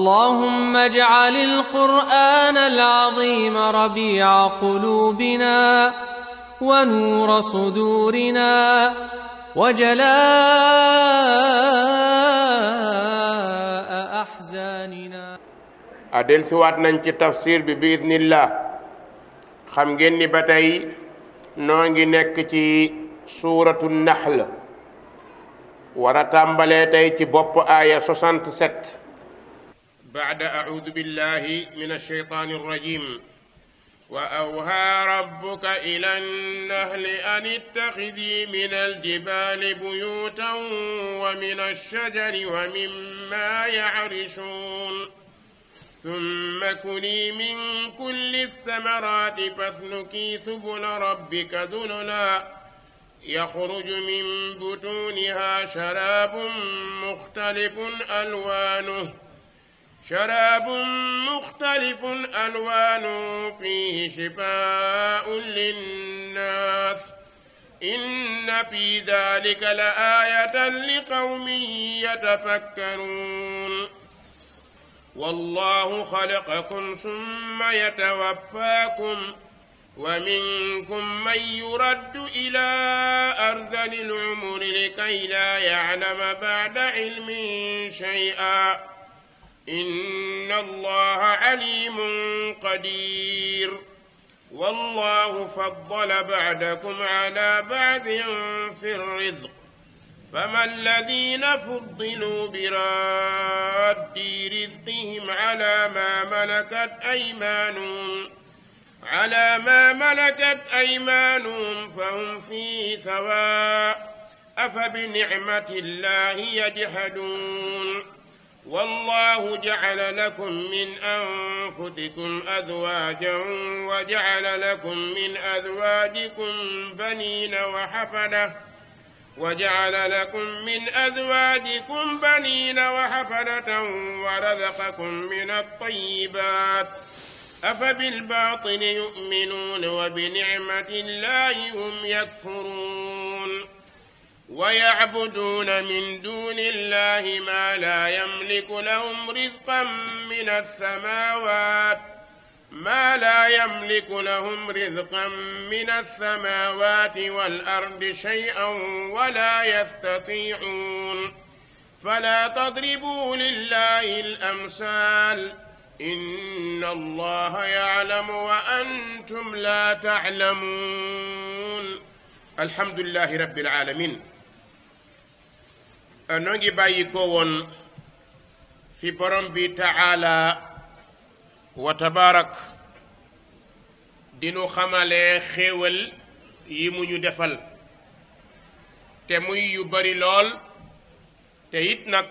اللهم اجعل القرآن العظيم ربيع قلوبنا ونور صدورنا وجلاء أحزاننا. adel siwaat nañ ci tafsir bi biidnillah. xam ngeen ni ba tey noo ngi nekk ci suuratu nahl war a tàmbalee tey ci bopp aaya 67 baada audu billahi min alsheytaani arrajim wa awhaa rabbuka ila annahli an ittaxidi min aljibali buyutan wa min alshajari wa mimma yacrishun ثم كلي من كل الثمرات فاسلكي سبل ربك ذللا يخرج من بطونها شراب مختلف ألوانه فيه شفاء للناس إن في ذلك لآية لقوم يتفكرون والله خلقكم ثم يتوفاكم ومنكم من يرد إلى أرذل العمر لكي لا يعلم بعد علم شيئا إن الله عليم قدير والله فضل بعضكم على بعض في الرزق فما الذين فضلوا براد رزقهم على ما ملكت أيمانهم فهم فيه سواء أفبنعمة الله يجحدون والله جعل لكم من أنفسكم أزواجا وجعل لكم من أزواجكم بنين وحفدة ورزقكم من الطيبات أفبالباطل يؤمنون وبنعمة الله هم يكفرون ويعبدون من دون الله ما لا يملك لهم رزقا من السماوات والأرض شيئا ولا يستطيعون فلا تضربوا لله الأمثال إن الله يعلم وأنتم لا تعلمون الحمد لله رب العالمين. noo ngi bàyyi ko woon fi borom bi taala wa tabaarak dinu xamalee xéewal yi mu ñu defal te muy yu bari lool te it nag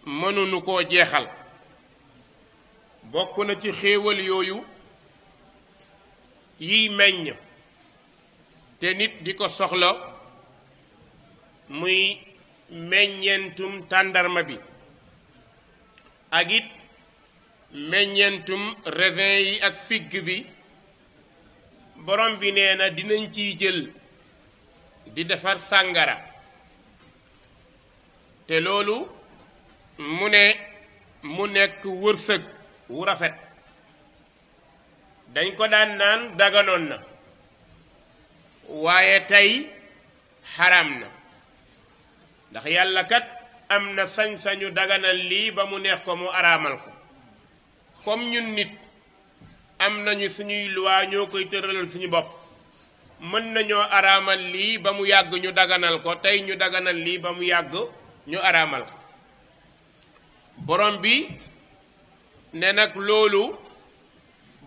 mënunu koo jeexal. bokk na ci xéewal yooyu yiy meññ te nit di ko soxla muy meññentum tàndarma bi ak it meññentum raisin yi ak figue bi. borom bi nee na dinañ ciy jël di defar sàngara te loolu mu ne mu nekk wërsëg wu rafet. dañ ko daan naan daganoon na waaye tey xaraam na ndax yàlla kat am na sañ-sañu daganal lii ba mu neex ko mu araamal ko. comme ñun nit am nañu suñuy loi ñoo koy tëralal suñu bopp mën nañoo araamal lii ba mu yàgg ñu daganal ko tey ñu daganal lii ba mu yàgg ñu araamal ko. borom bi ne nag loolu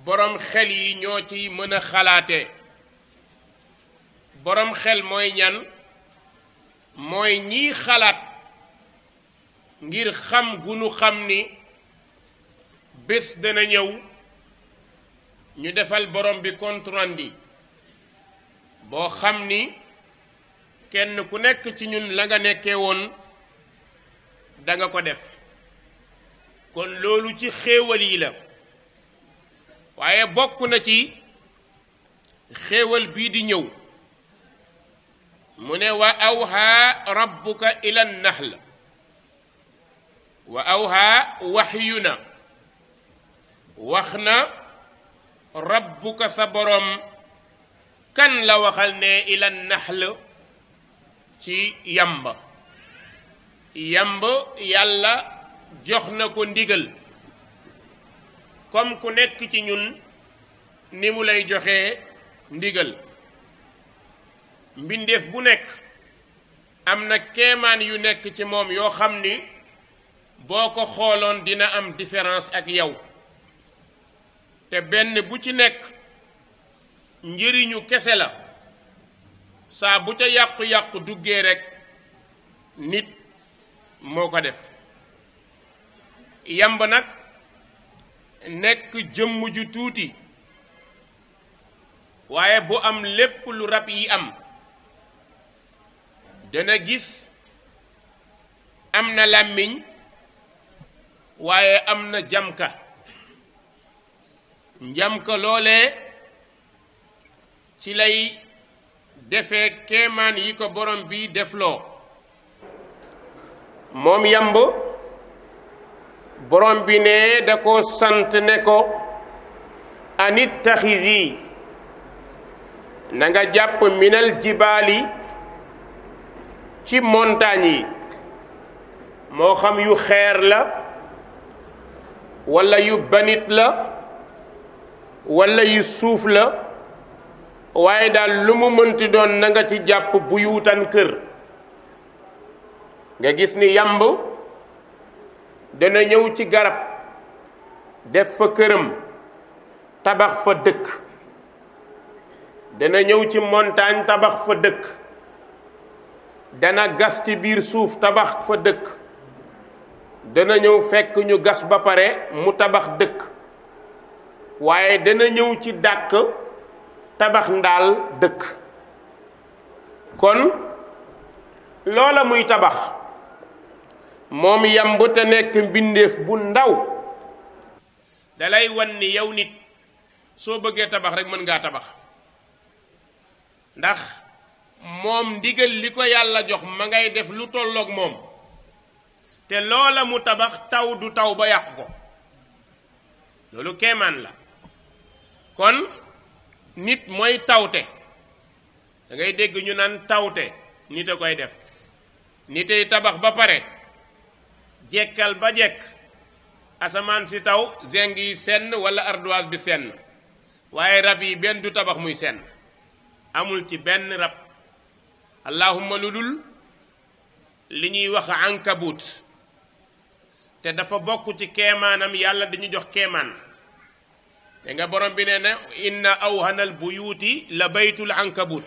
borom xel yi ñoo ci mën a xalaatee. borom xel mooy ñan? mooy ñiy xalaat ngir xam gu nu xam ni bés dana ñëw ñu defal borom bi compte rendu boo xam ni kenn ku nekk ci ñun la nga nekkee woon danga ko def. kon loolu ci xéewal yi la waaye bokk na ci xéewal bii di ñëw mu ne wa awhaa rabbuka ila nahl wa awha waxyu na wax na rabbuka sa borom kan la waxal ne ila naxl ci yamb yàlla jox na ko ndigal comme ku nekk ci ñun ni mu lay joxe ndigal mbindeef bu nekk am na kéemaan yu nekk ci moom yoo xam ni boo ko xooloon dina am différence ak yow te benn bu ci nekk njëriñu kese la saa bu ca yàqu-yàqu duggee rekk nit moo ko def yamb nag nekk jëmm ju tuuti waaye bu am lépp lu rab yi am dana gis am na làmmiñ waaye am na jamka njamka loolee ci lay defee kéemaan yi ko borom bi defloo moom yamb borom bi ne da ko sant ne ko anit taxisi na nga jàpp minal jibaali ci montagne yi moo xam yu xeer la walla yu banit la walla yu suuf la waaye daal lu mu mënti doon na nga ci jàpp buyuutan kër nga gis ni yamb dana ñëw ci garab def fa këram tabax fa dëkk dana ñëw ci montagne tabax fa dëkk dana gas ci biir suuf tabax fa dëkk dana ñëw fekk ñu gas ba pare mu tabax dëkk waaye dana ñëw ci dàkk tabax ndaal dëkk kon loola muy tabax moom yamb te nekk mbindeef bu ndaw dalay wan ni yow nit soo bëggee tabax rek mën ngaa tabax ndax moom ndigal li ko yàlla jox ma ngay def lu tolloog moom te loola mu tabax taw du taw ba yàqu ko loolu kéemaan la kon nit mooy tawte da ngay dégg ñu naan tawte nit a koy def nitay tabax ba pare jekkal ba jekk asamaan si taw zeng yi senn wala ardoise bi senn waaye rab yi benn du tabax muy senn amul ci benn rab allahumma lu dul li ñuy wax ankabut te dafa bokk ci keemaanam yàlla dañu jox keemaan te nga borom bi nee na inna awhanal buyuuti la baytul ankabut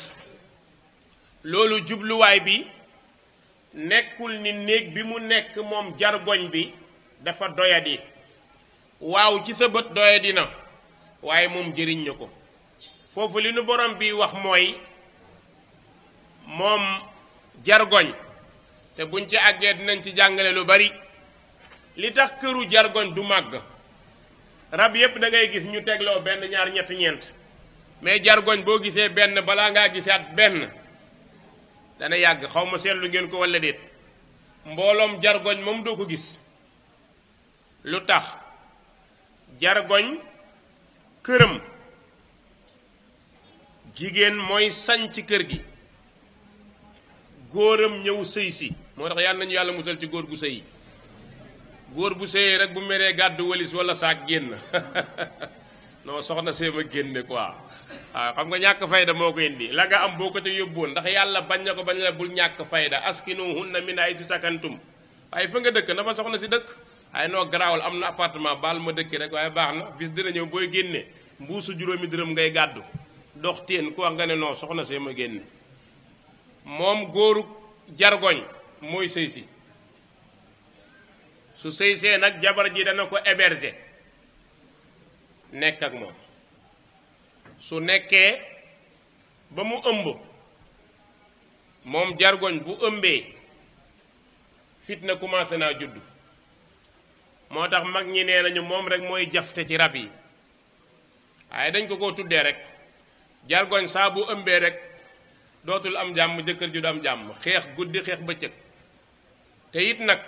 loolu jubluwaay bi nekkul ni néeg bi mu nekk moom jargoñ bi dafa doyadi waaw ci sa bët doyadi na waaye moom jëriñ ñu ko foofu li nu borom bi wax mooy moom jargoñ te buñ ci àggee dinañ ci jàngale lu bari li tax këru jargoñ du màgg rab yépp da ngay gis ñu tegloo benn ñaar ñett ñeent mais jargoñ boo gisee benn balaa ngaa gisaat benn dana yàgg xaw ma seetlu ngeen ko walla déet mbooloom jargoñ moom doo ko gis lu tax jargoñ këram jigéen mooy sañ ci kër gi góoram ñëw sëy si moo tax yàlla nañu yàlla musal ci góor gu sëy góor bu sëyee rek bu meree gàddu walis walla saak génn non soxna see ma génne quoi waaw xam nga ñàkk fayda moo ko indi la nga am boo ko te yóbboon ndax yàlla bañ na ko bañ la bul ñàkk fayda askinuhunna min haythu sakantum waaye fa nga dëkk na fa soxna si dëkk ay noo garaawal am na appartement baal ma dëkk rek waaye baax na bis dina ñëw booy génne mbuusu juróomi dërëm ngay gàddu dox teen ku wax nga ne non soxna see ma génne moom góoru jargoñ mooy sëy si su sëy see nag jabar ji dana ko héberger nekk ak moom su nekkee ba mu ëmb moom jargoñ bu ëmbee fitna commencé naa judd moo tax mag ñi nee nañu moom rek mooy jafte ci rab yi waaye dañ ko koo tuddee rek jargoñ saa bu ëmbee rek dootul am jàmm jëkkër ju du am jàmm xeex guddi xeex bëccëg te it nag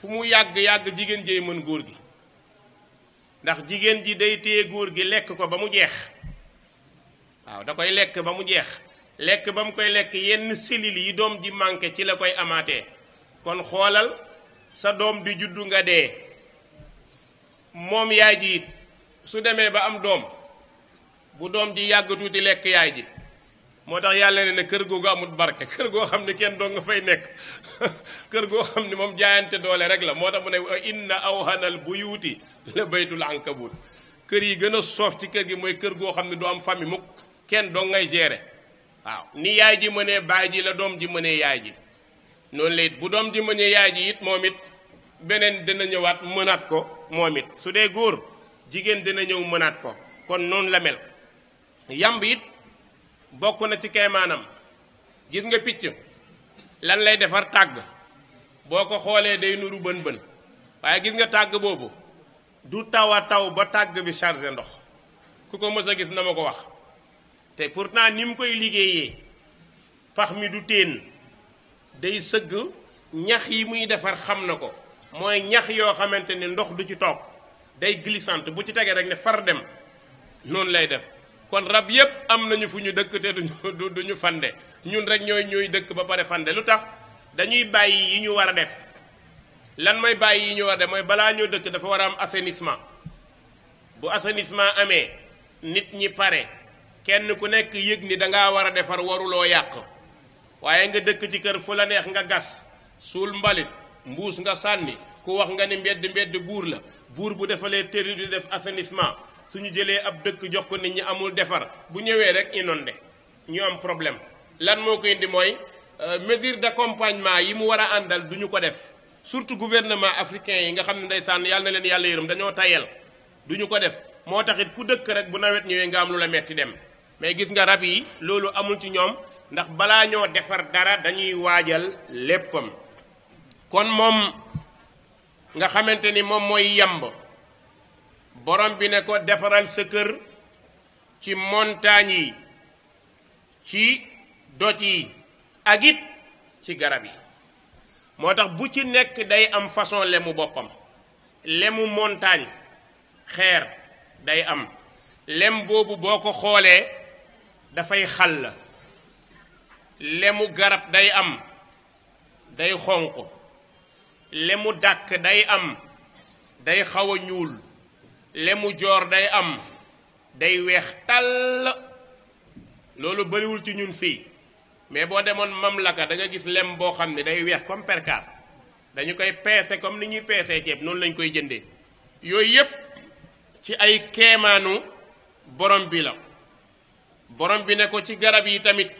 fu mu yàgg-yàgg jigéen jey mën góor gi ndax jigéen ji day téye góor gi lekk ko ba mu jeex waaw da koy lekk ba mu jeex lekk ba mu koy lekk yenn cellules yi doom ji manqué ci la koy amaatee kon xoolal sa doom di juddu nga dee moom yaay ji it su demee ba am doom bu doom ji yàgg tuuti lekk yaay ji moo tax yàlla ne kër googu amul barke kër goo xam ne kenn doo nga fay nekk kër goo xam ne moom jaayante doole rek la moo tax mu ne inna awhanal buyuuti la baytul ankabut kër yi gën a soof ci kër gi mooy kër goo xam ne du am famille mukk kenn doo ngay gérer waaw ni yaay ji mënee baay ji la doom ji mënee yaay ji noonu la it bu doom ji mënee yaay ji it moom it beneen dina ñëwaat mënaat ko moom it su dee góor jigéen dina ñëw mënaat ko kon noonu la mel yamb it bokk na ci kaymaanam gis nga picc lan lay defar tàgg boo ko xoolee day nuru bën bën waaye gis nga tàgg boobu du taw a taw ba tàgg bi chargé ndox ku ko mës a gis na ma ko wax te pourtant ni mu koy liggéeyee pax mi du teen day sëgg ñax yi muy defar xam na ko mooy ñax yoo xamante ni ndox du ci toog day glissante bu ci tegee rek ne far dem noonu lay def kon rab yépp am nañu fu ñu dëkk te duñu fande ñun rek ñooy dëkk ba pare fande lu tax dañuy bàyyi yi ñu war a def lan mooy bàyyi yi ñu war a def mooy balaa ñoo dëkk dafa war a am assainissement bu assainissement amee nit ñi pare kenn ku nekk yëg ni dangaa war a defar waruloo yàq waaye nga dëkk ci kër fu la neex nga gas suul mbalit mbuus nga sànni ku wax nga ni mbedd buur la buur bu defalee tëri di def assainissement suñu jëlee ab dëkk jox ko nit ñi amul defar bu ñëwee rek inondé ñu am problème lan moo ko indi mooy mesure d'accompagnement yi mu war a àndal duñu ko def surtout gouvernement africain yi nga xam ne ndeysaan yàlla na leen yàlla yërëm dañoo tayel duñu ko def moo taxit ku dëkk rek bu nawet ñëwee nga am lu la metti dem mais gis nga rab yi loolu amul ci ñoom ndax balaa ñoo defar dara dañuy waajal léppam kon moom nga xamante ni moom mooy yamb borom bi ne ko defaral sa kër ci montagne yi ci doj yi ak it ci garab yi moo tax bu ci nekk day am façon lemu boppam lemu montagne xeer day am lem boobu boo ko xoolee dafay xàll lemu garab day am day xonq lemu dàkk day am day xaw a ñuul lemu joor day am day weex tàll loolu bariwul ci ñun fii mais boo demoon mamlaka da nga gis lem boo xam ne day weex comme perkaal dañu koy peese comme ni ñuy peesee ceeb noonu lañ koy jëndee yooyu yépp ci ay keemaanu borom bi la borom bi ne ko ci garab yi tamit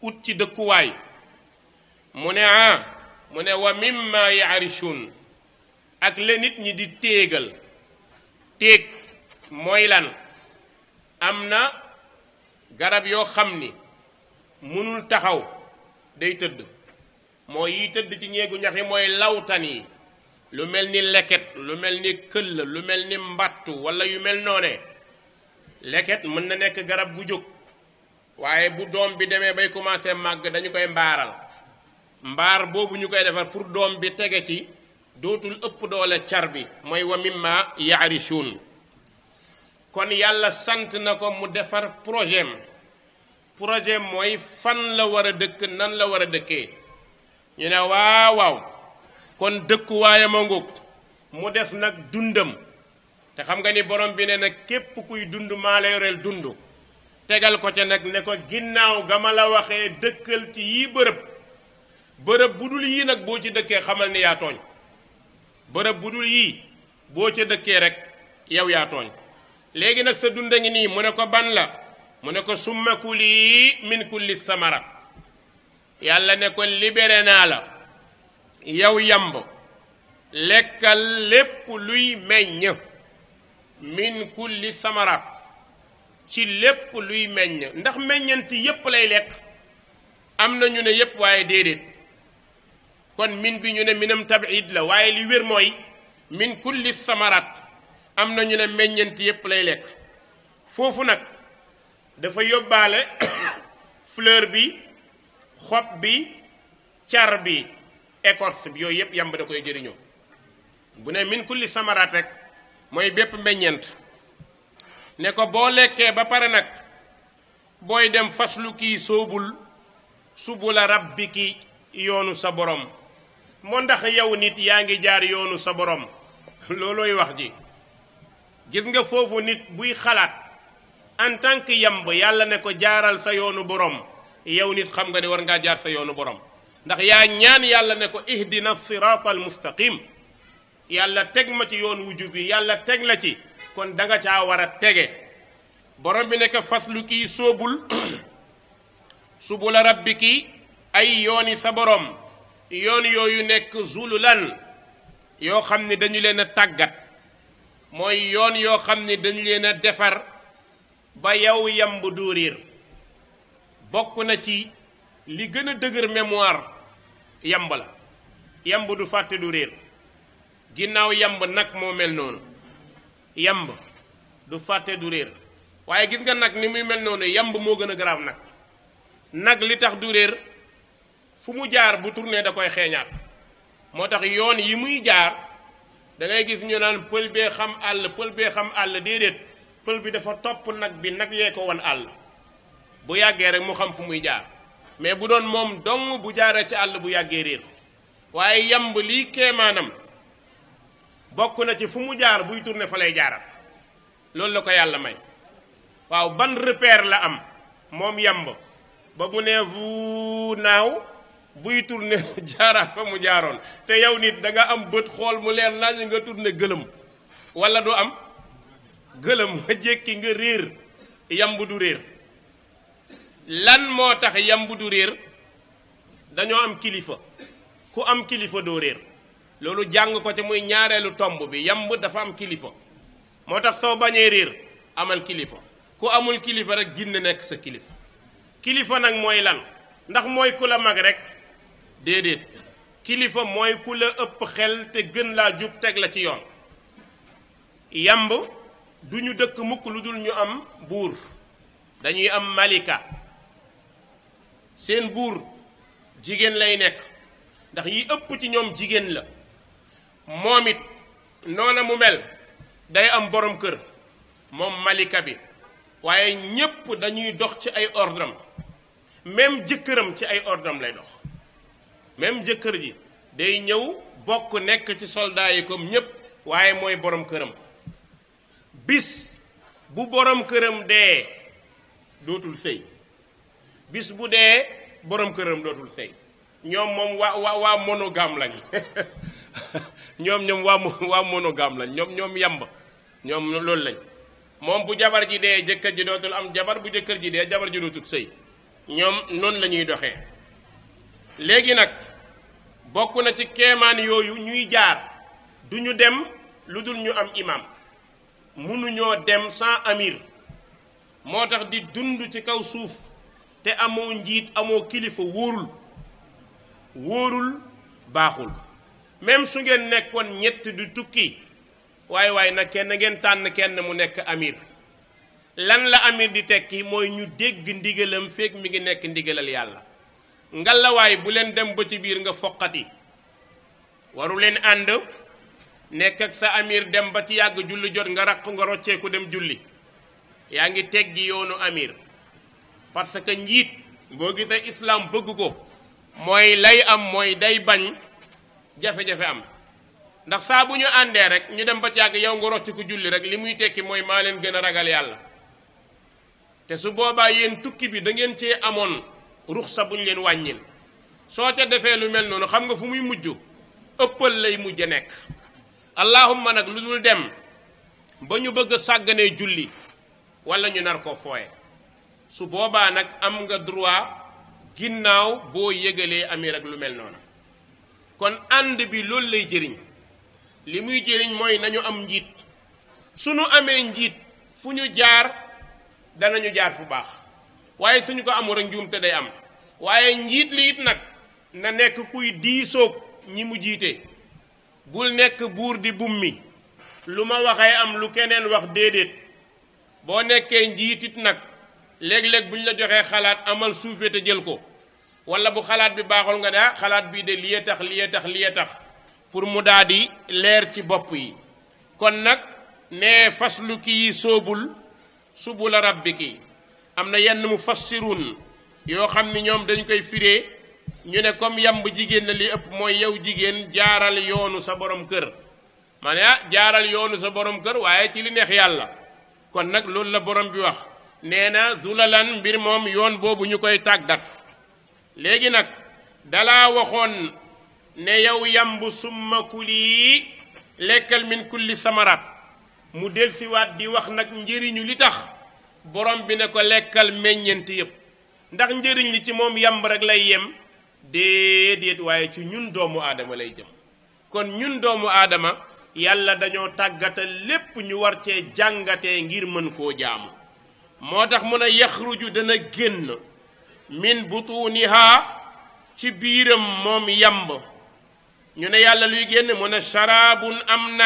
ut ci dëkkuwaay mu ne wa mimma yaarishun ak la nit ñi di téegal téeg mooy lan am na garab yoo xam ni mënul taxaw day tëdd mooy yi tëdd ci ñeegu ñax yi mooy lawtan yi lu mel ni leket lu mel ni këll lu mel ni mbattu wala yu mel noone leket mën na nekk garab bu jóg waaye bu doom bi demee bay commencé màgg dañu koy mbaaral mbaar boobu ñu koy defar pour doom bi tege ci dootul ëpp doole car bi mooy wa mimma yaarishun kon yàlla sant na ko mu defar projet mooy fan la war a dëkk nan la war a dëkkee ñu ne waaw kon dëkkuwaayam a ngóog mu des nag dundam te xam nga ni borom bi ne nag képp kuy dund maa la yoreel dund tegal ko ca nag ne ko ginnaaw ga ma la waxee dëkkal ci yii bërëb bu dul yii nag boo ci dëkkee xamal ni yaa tooñ bërëb bu dul yii boo ca dëkkee rek yow yaa tooñ léegi nag sa dunda ngi nii mu ne ko ban la mu ne ko summa kuli min kulli samara yàlla ne ko libéré naa la yow yamb lekkal lépp luy meññ min kulli samarat ci lépp luy meññ ndax meññanti yépp lay lekk am na ñu ne yépp waaye déedéet kon min bi ñu ne minam tabid la waaye li wér mooy min kulli samarat am na ñu ne meññanti yépp lay lekk foofu nag dafa yóbbaale fleur bi xob bi car bi écorce bi yooyu yëpp yamb da koy jëriñoo. bu ne min kulli samaraat rek mooy bépp meññeent. ne ko boo lekkee ba pare nag booy dem faslu kii sóobul subula rabbiki yoonu sa borom. moo ndax yow nit yaa ngi jaar yoonu sa borom loolooy wax ji. gis nga foofu nit buy xalaat en tant que yamb yàlla ne ko jaaral sa yoonu borom yow nit xam nga ne war ngaa jaar sa yoonu borom ndax yaa ñaan yàlla ne ko ihdina sirata al mustaqim yàlla teg ma ci yoon wu jub bi yàlla teg la ci kon da nga caa war a tege. borom bi ne ko faslu kii sóobul subula rabbiki ay yooni sa borom yoon yooyu nekk zululan yoo xam ne dañu leen a tàggat mooy yoon yoo xam ne dañu leen a defar ba yow yamb du réer. bokk na ci li gën a dëgër mémoire yamb la yamb du fàtte du réer. ginnaaw yamb nag moo mel noonu yamb du fàtte du réer waaye gis nga nag ni muy mel noonu yamb moo gën a garaaw nag li tax du réer fu mu jaar bu tourné da koy xeeñaat. moo tax yoon yi muy jaar da ngay gis ñu naan pël bee xam àll déedéet pël bi dafa topp nag bi nag yee ko wan àll bu yàggee rek mu xam fu muy jaar mais bu doon moom dong bu jaaree ci àll bu yàggee réer. waaye yamb lii kéemaanam bokk na ci fu mu jaar buy tourné fa lay jaaral loolu la ko yàlla may. waaw ban repère la am moom yamb ba mu ne vu naaw buy tourné jaaraat fa mu jaaroon te yow nit da nga am bët xool mu leer nañ nga tourné gëlëm wala du am gëlëm nga jékki nga réer yamb du réer. lan moo tax yamb du réer dañoo am kilifa ku am kilifa doo réer loolu jàng ko ci muy ñaareelu tomb bi yamb dafa am kilifa moo tax soo bañee réer amal kilifa ku amul kilifa rek ginne nekk sa kilifa. kilifa nag mooy lan ndax mooy ku la mag rek déedéet kilifa mooy ku la ëpp xel te gën laa jub teg la ci yoon. yamb du ñu dëkk mukk lu dul ñu am buur dañuy am malika seen buur jigéen lay nekk ndax yi ëpp ci ñoom jigéen la. moom it noona mu mel day am borom kër moom malika bi waaye ñépp dañuy dox ci ay ordram même jëkkëram ci ay ordram lay dox. même jëkkër ji day ñëw bokk nekk ci soldat yi comme ñépp waaye mooy borom këram. bis bu borom këram dee dootul sëy bis bu dee borom këram dootul sëy. ñoom moom waa monogame lañ ñoom waa monogame lañ ñoom yamb ñoom loolu lañ. moom bu jabar ji dee jëkkër ji dootul am jabar bu jëkkër ji dee jabar ji dootul sëy ñoom noonu la ñuy doxee. léegi nag bokk na ci keemaan yooyu ñuy jaar du ñu dem lu dul ñu am imam mënuñoo dem sans amir. moo tax di dund ci kaw suuf te amoo njiit amoo kilifa wóorul baaxul. même su ngeen nekkoon ñett du tukki waaye nag kenn ngeen tànn kenn mu nekk amir. lan la amir di tekki mooy ñu dégg ndigalam fekk mi ngi nekk ndigalal yàlla. ngalawaay bu leen dem ba ci biir nga foqati waru leen ànd nekk ak sa amir dem ba ci yàgg julli jot nga raq nga rocceeku dem julli yaa ngi teggi yoonu amir. parce que njiit boo gisee islam bëgg ko mooy lay am mooy day bañ jafe-jafe am ndax saa bu ñu àndee rek ñu dem ba ci yàgg yow nga rocceeku julli rek li muy tekki mooy maa leen gën a ragal yàlla. te su boobaa yéen tukki bi da ngeen cee amoon ruxsa bu ñu leen wàññil soo ca defee lu mel noonu xam nga fu muy mujj ëppal lay mujj nekk. allahumma nag lu dul dem ba ñu bëgg a sàgganee julli wala ñu nar ko fooye su boobaa nag am nga droit ginnaaw boo yëgalee amir ak lu mel noonu. kon ànd bi loolu lay jëriñ li muy jëriñ mooy nañu am njiit suñu amee njiit fu ñu jaar danañu jaar fu baax waaye suñu ko amul rek njuumte day am. waaye njiit li it nag na nekk kuy diisoog ñi mu jiite bul nekk buur di bummi lu ma waxee am lu keneen wax déedéet. boo nekkee njiitit nag léeg-léeg bu ñu la joxee xalaat amal suufee te jël ko wala bu xalaat bi baaxul nga daa xalaat bii de liye tax pour mu daa di leer ci bopp yi. kon nag ne faslu kii soobul subula rabbiki am na yenn mufassirun yoo xam ni ñoom dañ koy firee ñu ne comme yamb jigéen na li ëpp mooy yow jigéen jaaral yoonu sa borom kër ma ne jaaral yoonu sa borom kër waaye ci li neex yàlla. kon nag loolu la borom bi wax nee na zulalan mbir moom yoon boobu ñu koy tàggat. léegi nag dalaa waxoon ne yow yamb summa kuli lekkal min kulli samarat mu delsiwaat di wax nag njëriñu li tax borom bi ne ko lekkal meññent yépp ndax njëriñ li ci moom yamb rek lay yem déedéet waaye ci ñun doomu aadama lay jëm. kon ñun doomu aadama yàlla dañoo tàggatal lépp ñu war cee jàngatee ngir mën koo jaamu. moo tax mun a yaxruju dana génn min butuniha ci biiram moom yamb ñu ne yàlla luy génn mu ne sharaabun am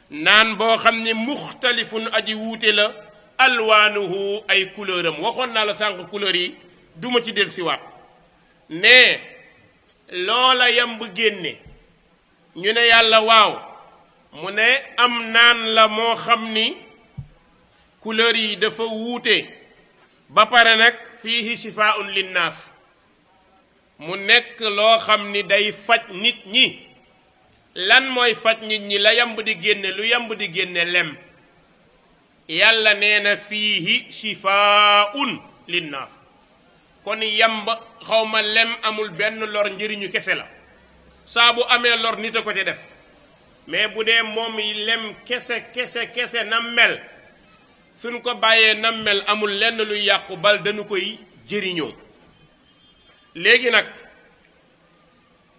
naan boo xam ne muxtalifun aji wuute la alwaanuhu ay couleur am waxoon naa la sànq couleur yi duma ci del siwaat ne loola yamb génne ñu ne yàlla waaw mu ne am naan la moo xam ni couleur yi dafa wuute ba pare nag fiihi shifaa'un linnaas mu nekk loo xam ni day faj nit ñi. lan mooy faj nit ñi la yamb di génne lu yamb di génne lem yàlla nee na fiihi shifaa'un linnaas kon yamb xawma lem amul benn lor njëriñu kese la saa bu amee lor nit a ko ci def mais bu dee moom lem kese nam mel suñ ko bàyyee nam mel amul lenn luy yàqu bal dañu koy jëriñoo. léegi nag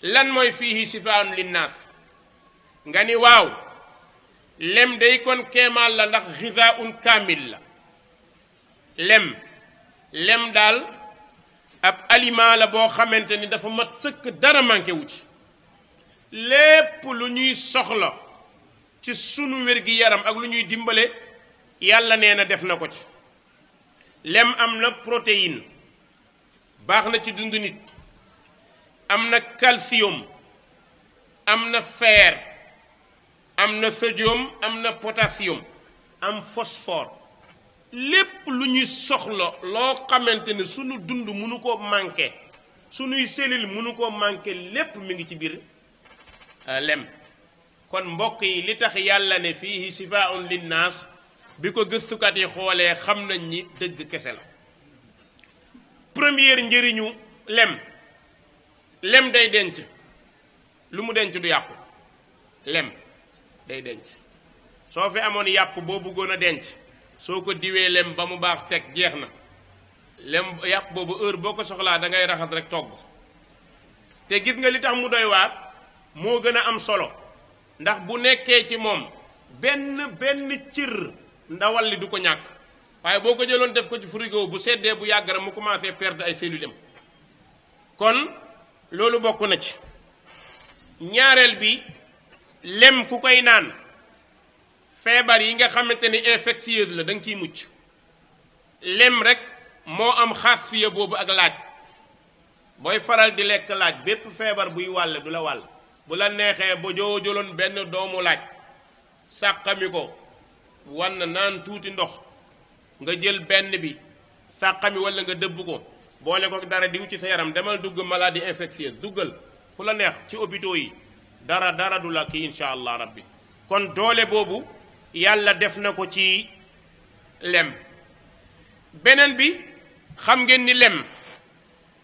lan mooy fiihi shifaa'un linnaas nga ni waaw lem day kon keemaal la ndax gizaa'un kaamil la lem daal ab aliment la boo xamante ni dafa mat sëkk dara manqué wu ci lépp lu ñuy soxla ci sunu wér-gi-yaram ak lu ñuy dimbale yàlla nee na def na ko ci. lem am na protéine baax na ci dund nit am na calcium am na fer am na sodium am na potassium am phosphore lépp lu ñuy soxla loo xamante ne sunu dund mënu koo manqué sunuy cellule mënu koo manqué lépp mi ngi ci biir lem. kon mbokk yi li tax yàlla ne fiihi shifaa'un linnaas bi ko gëstukat yi xoolee xam nañ ni dëgg kese la. première njëriñu lem day denc lu mu denc du yàqu. lem day denc soo fi amoon yàpp boo bëggoon a denc soo ko diwee lem ba mu baax teg jeex na lem yàpp boobu heure boo ko soxlaa da ngay raxas rek togg. te gis nga li tax mu doy waar moo gën a am solo ndax bu nekkee ci moom benn cër ndawal li du ko ñàkk waaye boo ko jëloon def ko ci frigo bu seddee bu yàgg rek mu commencé perdre ay cellules am. kon loolu bokk na ci. ñaareel bi lem ku koy naan feebar yi nga xamante ni infectieuse la da nga ciy mucc. lem rek moo am xaasiya boobu ak laaj booy faral di lekk laaj bépp feebar buy wàll du la wàll. bu la neexee ba joo jëloon benn doomu laaj sàqami ko wan naan tuuti ndox nga jël benn bi sàqami walla nga dëbb ko boole ko dara diw ci sa yaram demal dugg maladie infectieuse duggal fu la neex ci hôpitaux yi dara du la kii insha allah rabbi. kon doole boobu yàlla def na ko ci lem. beneen bi xam ngeen ni lem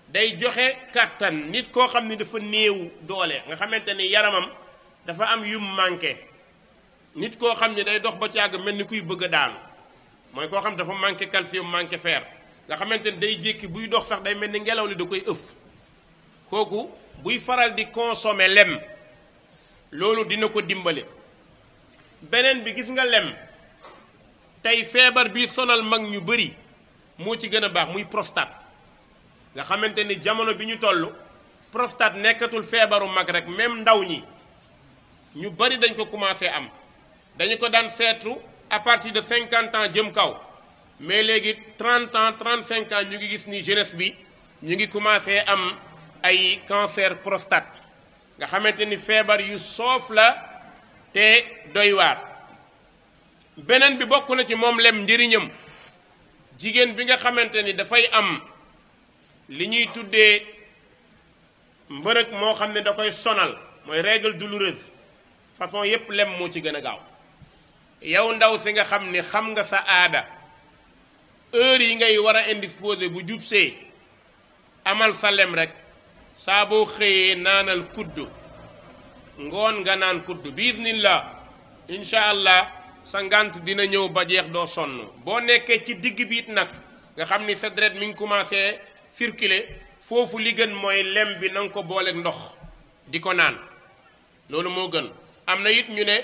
day joxe kàttan nit koo xam ni dafa néew doole nga xamante ni yaramam dafa am yum manqué. nit koo xam ni day dox ba càgg mel ni kuy bëgg a daanu mooy koo xam dafa manqué calcium manqué fer nga xamante ni day jékki buy dox sax day mel ni ngelaw li da koy ëff kooku buy faral di consommer lem loolu dina ko dimbale. beneen bi gis nga lem tey feebar bi sonal mag ñu bari moo ci gën a baax muy prostate nga xamante ni jamono bi ñu toll prostate nekkatul feebaru mag rek même ndaw ñi ñu bari dañ ko commencé am. dañu ko daan seetu à partir de 50 ans jëm kaw mais léegi 30 ans 35 ans ñu ngi gis ni jeunesse bi ñu ngi commencé am ay cancer prostate nga xamante ni feebar yu soof la te doy waar. beneen bi bokk na ci moom lem njëriñam jigéen bi nga xamante ni dafay am li ñuy tuddee mbërëg moo xam ne da koy sonal mooy règle douloureuse façon yépp lem moo ci gën a gaaw. yow ndaw si nga xam ni xam nga sa aada heure yi ngay war a indisposé bu jubsee amal sa lem rek saa boo xëyee naanal kudd ngoon nga naan kudd bismillah incha allah sa ngant dina ñëw ba jeex doo sonn. boo nekkee ci digg biit nag nga xam ni sa deret mi ngi commencé circuler foofu li gën mooy lem bi na nga ko booleeg ndox di ko naan loolu moo gën. am na it ñu ne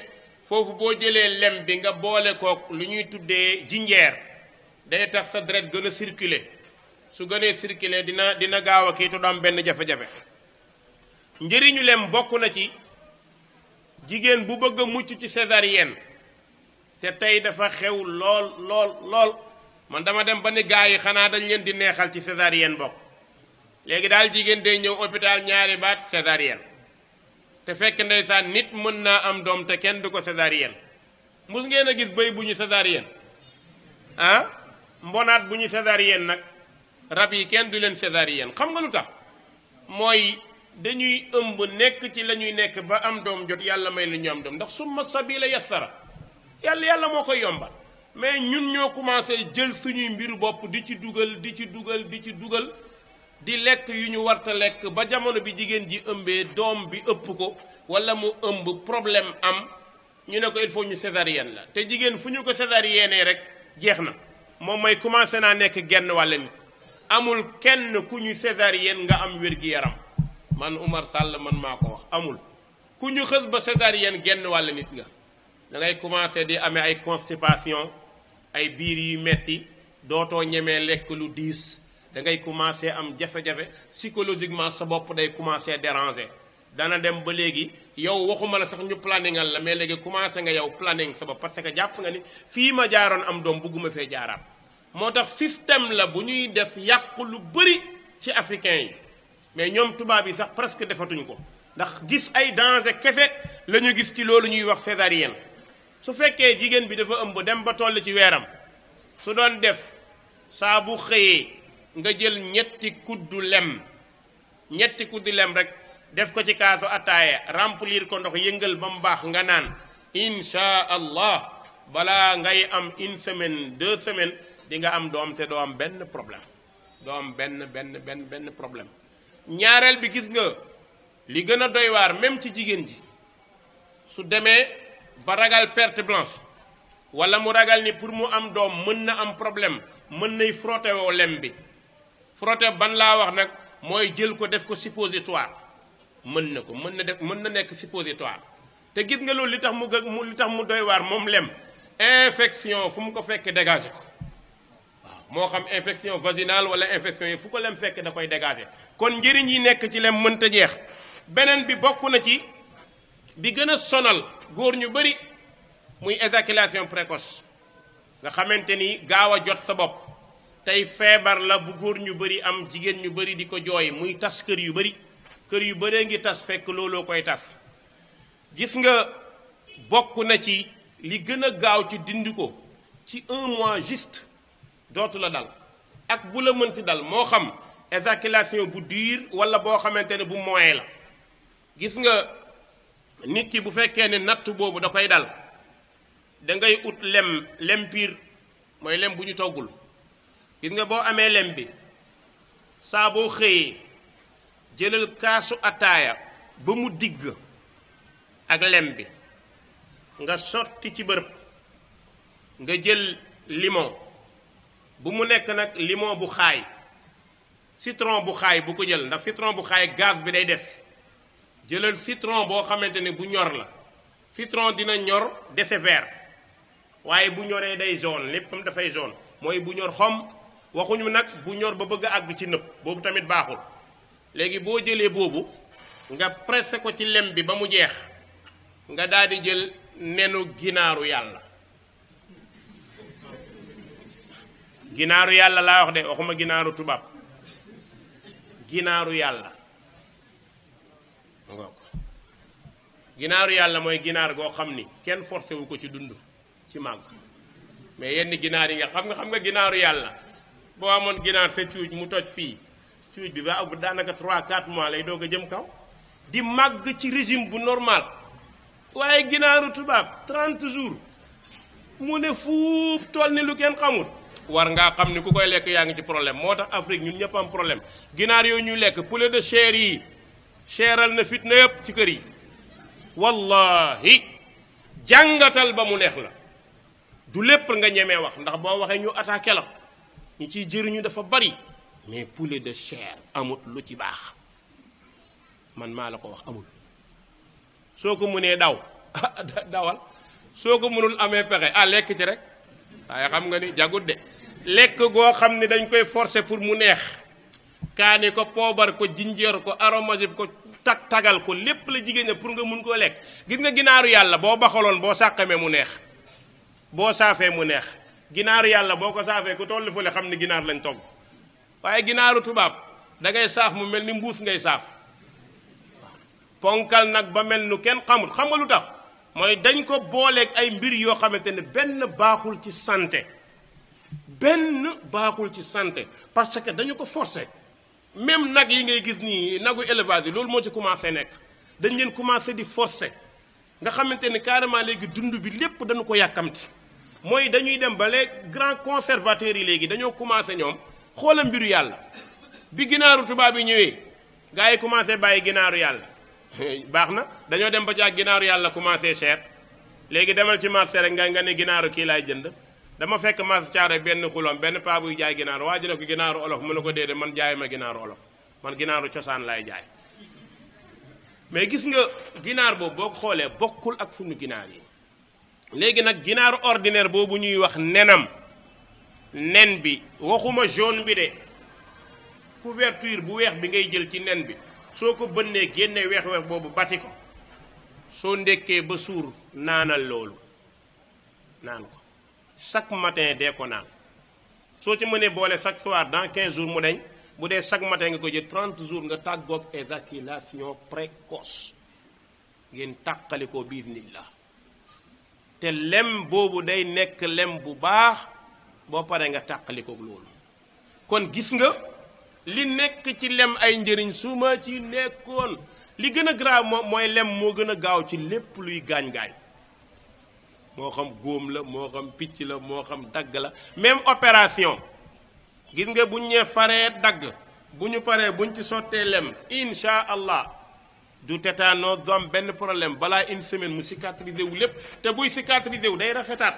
foofu boo jëlee lem bi nga boole kook lu ñuy tuddee jinjeer day tax sa deret gën a circuler su gënee circuler dina gaaw a kii te du am benn jafe-jafe. njëriñu lem bokk na ci jigéen bu bëgg a mucc ci césarienne te tey dafa xew lool man dama dem ba ni gaa yi xanaa dañ leen di neexal ci césarienne bokk léegi daal jigéen day ñëw hôpital ñaari baat césarienne te fekk ndeysaan nit mën naa am doom te kenn du ko césarienne. mus ngeen a gis bëy bu ñu césarienne ah mbonaat bu ñu césarienne nag rab yi kenn du leen césarienne. xam nga lu tax mooy dañuy ëmb nekk ci la ñuy nekk ba am doom jot yàlla may lu ñu am doom ndax summa sabila yassara yàlla moo koy yombal. mais ñun ñoo commencé jël suñuy mbiru bopp di ci dugal di lekk yu ñu warta lekk ba jamono bi jigéen ji ëmbee doom bi ëpp ko wala mu ëmb problème am ñu ne ko il faut ñu césarienne la te jigéen fu ñu ko césarienne rek jeex na moom mooy commencé naa nekk genn wàll nit. amul kenn ku ñu césarienne nga am wér-gi-yaram man Oumar Sall man maa ko wax amul ku ñu xës ba césarienne genn wàll nit nga da ngay commencé di amee ay constipation ay biir yu metti dootoo ñemee lekk lu diis da ngay commencé am jafe-jafe psychologiquement sa bopp day commencé déranger. dana dem ba léegi yow waxuma la sax ñu planningal la mais léegi commencé nga yow planning sa bopp parce que jàpp nga ni fii ma jaaroon am doom bugguma fee jaaraat. moo tax système la bu ñuy def yàq lu bëri ci africain yi mais ñoom tubaab yi sax presque defatuñ ko ndax gis ay danger kese la ñu gis ci loolu ñuy wax césarienne. su fekkee jigéen bi dafa ëmb dem ba toll ci weeram su doon def saa bu xëyee nga jël ñetti kuddu lem rek def ko ci kaasu ataaya remplir ko ndox yëngal ba mu baax nga naan insha allah balaa ngay am une semaine 2 semaines di nga am doom te doo am benn problème doo am benn problème. ñaareel bi gis nga li gën a doy waar même ci jigéen ji su demee ba ragal perte blanche wala mu ragal ni pour mu am doom mën na am problème mën nay frotté woo lem bi. frotté ban laa wax nag mooy jël ko def ko suppositoire mën na nekk suppositoire te gis nga loolu li tax mu doy waar moom lem infection fu mu ko fekk dégagé ko waaw moo xam infection vaginale wala infection yi fu ko lem fekk da koy dégagé kon njëriñ yi nekk ci lem mënta jeex. beneen bi bokk na ci bi gën a sonal góor ñu bëri muy éjaculation précoce nga xamante ni gaaw a jot sa bopp tey feebar la bu góor ñu bëri am jigéen ñu bëri di ko jooy muy tas kër yu bëree ngi tas fekk looloo koy tas. gis nga bokk na ci li gën a gaaw ci dindi ko ci 1 mois juste dootu la dal ak bu la mënti dal moo xam éjaculation bu dur wala boo xamante ne bu moyen la. gis nga nit ki bu fekkee ne natt boobu da koy dal da ngay ut lem piir mooy lem bu ñu toggul. gis nga boo amee lem bi saa boo xëyee jëlal kaasu ataaya ba mu digg ak lem bi nga sotti ci bërëb nga jël limon bu mu nekk nag limon bu xaay citron bu xaay bu ko jël ndax citron bu xaay gaz bi day def. jëlal citron boo xamante ne bu ñor la citron dina ñor dese vert waaye bu ñoree day jaune léppam dafay jaune mooy bu ñor xom waxuñu nag bu ñor ba bëgg a àgg ci nëb boobu tamit baaxul. léegi boo jëlee boobu nga pressé ko ci lem bi ba mu jeex nga daal di jël nenu ginaaru yàlla ginaaru yàlla laa wax de waxuma ginaaru tubaab ginaaru yàlla nga ko ginaaru yàlla mooy ginaar goo xam ni kenn forcé wu ko ci dund ci màgg mais yenn ginaar yi nga xam nga ginaaru yàlla boo amoon ginaar sa cuuj mu toj fii cuuj bi ba ak daanaka 3-4 mois lay doog a jëm kaw di màgg ci régime bu normal waaye ginaaru tubaab 30 jours mu ne fuub tool ni lu kenn xamul war ngaa xam ni ku koy lekk yaa ngi ci problème moo tax Afrique ñun ñëpp am problème ginaar yooyu ñuy lekk poulet de chair yi cheral na fitna yëpp ci kër yi wallahi jàngatal ba mu neex la du lépp nga ñemee wax ndax boo waxee ñu attaqué la ñu ciy jëriñu dafa bari mais poulet de chair amut lu ci baax man maa la ko wax amul soo ko mënee daw dawal soo ko mënul amee pexe lekk ci rek waaye xam nga ni jagut de lekk goo xam ne dañ koy forcer pour mu neex kaani ko poobar ko jinjeer ko aromatique ko tagal ko lépp la jigéen ña pour nga mun koo lekk gis nga ginaaru yàlla boo baxaloon boo sàqamee mu neex boo saafee mu neex ginaaru yàlla boo ko saafee ku tollu fële xam ne ginaar lañ togg waaye ginaaru tubaab da ngay saaf mu mel ni mbuus ngay saaf ponkal nag ba mel nu kenn xamul xam nga lu tax mooy dañ ko booleeg ay mbir yoo xamante ne benn baaxul ci santé parce que dañu ko forcer même nag yi ngay gis nii nagu élevage yi loolu moo ci commencé nekk dañ leen commencé di forcer nga xamante ne carrément léegi dund bi lépp dañu ko yàkkamti mooy dañuy dem ba les grands conservateurs yi léegi dañoo commencé ñoom xoola mbiru yàlla bi ginaaru tubaab yi ñëwee gars yi commencé bàyyi ginaaru yàlla baax na dañoo dem ba jaag ginaaru yàlla commencé cher léegi demal ci marché rek nga ne ginaaru kii laay jënd dama fekk marché caare benn xulom benn paa buy jaay ginaaru waa ji ne ko ginaaru olof mu ne ko déedéet man jaay ma ginaaru olof man ginaaru cosaan laay jaay mais gis nga ginaar boobu boo ko xoolee bokkul ak sunu ginaar yi léegi nag ginaaru ordinaire boobu ñuy wax nen bi waxuma jaune bi de couverture bu weex bi ngay jël ci nen bi soo ko bënnee génne weex-weex boobu bati ko soo ndekkee ba suur naanal loolu naan ko chaque matin dee ko naan soo ci mënee boole chaque soir dans 15 jours mu deñ bu dee chaque matin nga ko jël 30 jours nga tàggoog éjaculation précoce ngeen tàqali ko biidnillah te lem boobu day nekk lem bu baax boo paree nga tàqali koog loolu kon gis nga li nekk ci lem ay njëriñ su ma ci nekkoon li gën a grave mooy lem moo gën a gaaw ci lépp luy gaañ-gaañ moo xam góom la moo xam picc la moo xam dagg la même opération gis nga buñ ñee faree dagg bu ñu paree buñ ci sottee lem insha allah du tétanos du am benn problème balaa une semaine mu cicatriser wu lépp te buy cicatriser wu day rafetaat